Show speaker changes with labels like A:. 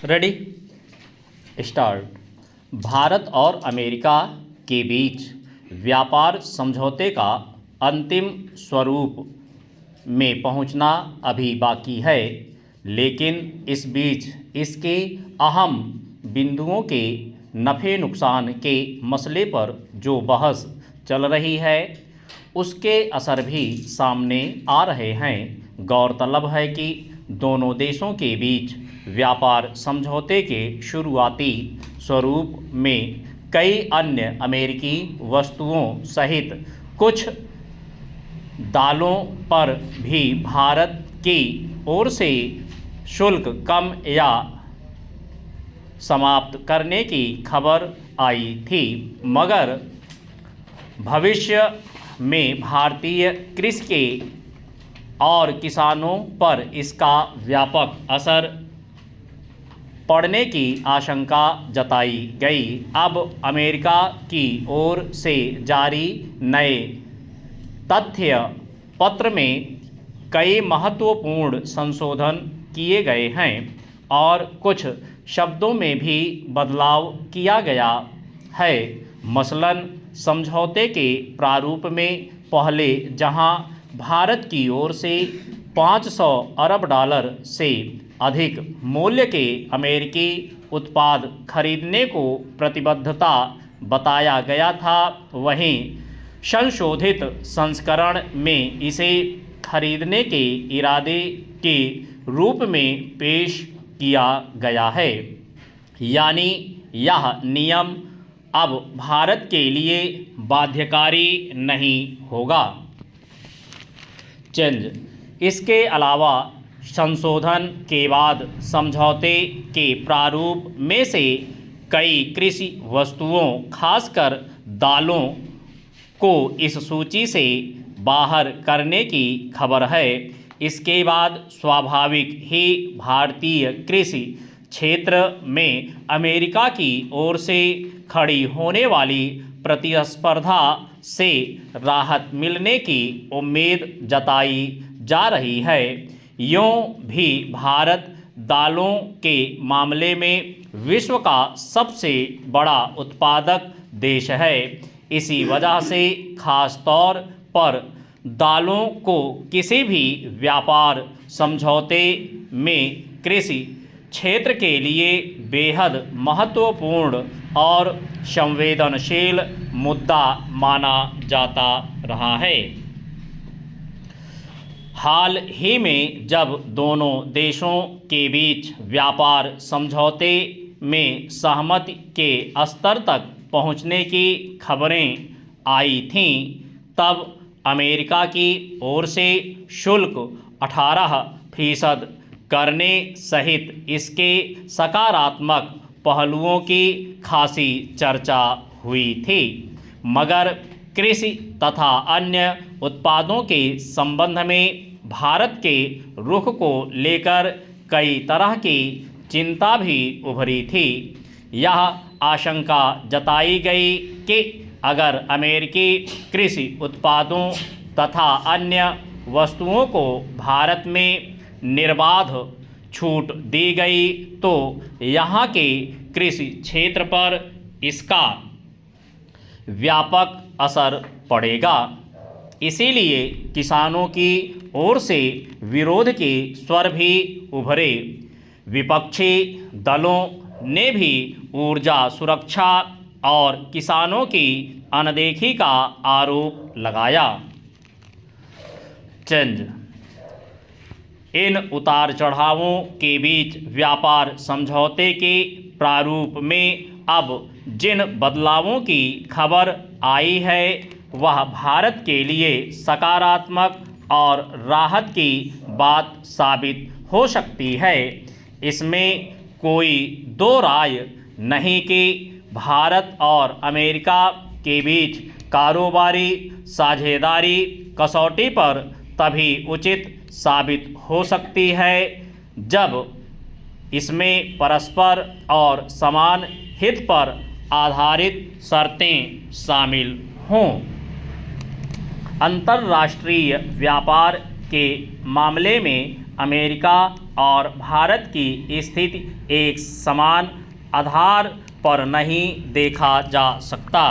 A: Ready start. Bharat और America के बीच व्यापार समझौते का अंतिम स्वरूप में पहुंचना अभी बाकी है, लेकिन इस बीच इसके अहम बिंदुओं के नफ़े नुकसान के मसले पर जो बहस चल रही है उसके असर भी सामने आ रहे हैं। गौरतलब है कि दोनों देशों के बीच व्यापार समझौते के शुरुआती स्वरूप में कई अन्य अमेरिकी वस्तुओं सहित कुछ दालों पर भी भारत की ओर से शुल्क कम या समाप्त करने की खबर आई थी, मगर भविष्य में भारतीय कृषि के और किसानों पर इसका व्यापक असर पड़ने की आशंका जताई गई। अब अमेरिका की ओर से जारी नए तथ्य पत्र में कई महत्वपूर्ण संशोधन किए गए हैं और कुछ शब्दों में भी बदलाव किया गया है। मसलन समझौते के प्रारूप में पहले जहां भारत की ओर से $500 अरब से अधिक मूल्य के अमेरिकी उत्पाद खरीदने को प्रतिबद्धता बताया गया था, वहीं संशोधित संस्करण में इसे खरीदने के इरादे के रूप में पेश किया गया है। यानी यह नियम अब भारत के लिए बाध्यकारी नहीं होगा। चेंज। इसके अलावा संशोधन के बाद समझौते के प्रारूप में से कई कृषि वस्तुओं खासकर दालों को इस सूची से बाहर करने की खबर है। इसके बाद स्वाभाविक ही भारतीय कृषि क्षेत्र में अमेरिका की ओर से खड़ी होने वाली प्रतिस्पर्धा से राहत मिलने की उम्मीद जताई जा रही है। यूं भी भारत दालों के मामले में विश्व का सबसे बड़ा उत्पादक देश है। इसी वजह से खास तौर पर दालों को किसी भी व्यापार समझौते में कृषि क्षेत्र के लिए बेहद महत्वपूर्ण और संवेदनशील मुद्दा माना जाता रहा है। हाल ही में जब दोनों देशों के बीच व्यापार समझौते में सहमति के स्तर तक पहुंचने की खबरें आई थीं, तब अमेरिका की ओर से शुल्क 18% करने सहित इसके सकारात्मक पहलुओं की खासी चर्चा हुई थी, मगर कृषि तथा अन्य उत्पादों के संबंध में भारत के रुख को लेकर कई तरह की चिंता भी उभरी थी। यह आशंका जताई गई कि अगर अमेरिकी कृषि उत्पादों तथा अन्य वस्तुओं को भारत में निर्बाध छूट दी गई तो यहाँ के कृषि क्षेत्र पर इसका व्यापक असर पड़ेगा। इसीलिए किसानों की ओर से विरोध के स्वर भी उभरे। विपक्षी दलों ने भी ऊर्जा सुरक्षा और किसानों की अनदेखी का आरोप लगाया। चेंज। इन उतार चढ़ावों के बीच व्यापार समझौते के प्रारूप में अब जिन बदलावों की खबर आई है वह भारत के लिए सकारात्मक और राहत की बात साबित हो सकती है। इसमें कोई दो राय नहीं कि भारत और अमेरिका के बीच कारोबारी साझेदारी कसौटी पर तभी उचित साबित हो सकती है जब इसमें परस्पर और समान हित पर आधारित शर्तें शामिल हों। अंतर्राष्ट्रीय व्यापार के मामले में अमेरिका और भारत की स्थिति एक समान आधार पर नहीं देखा जा सकता।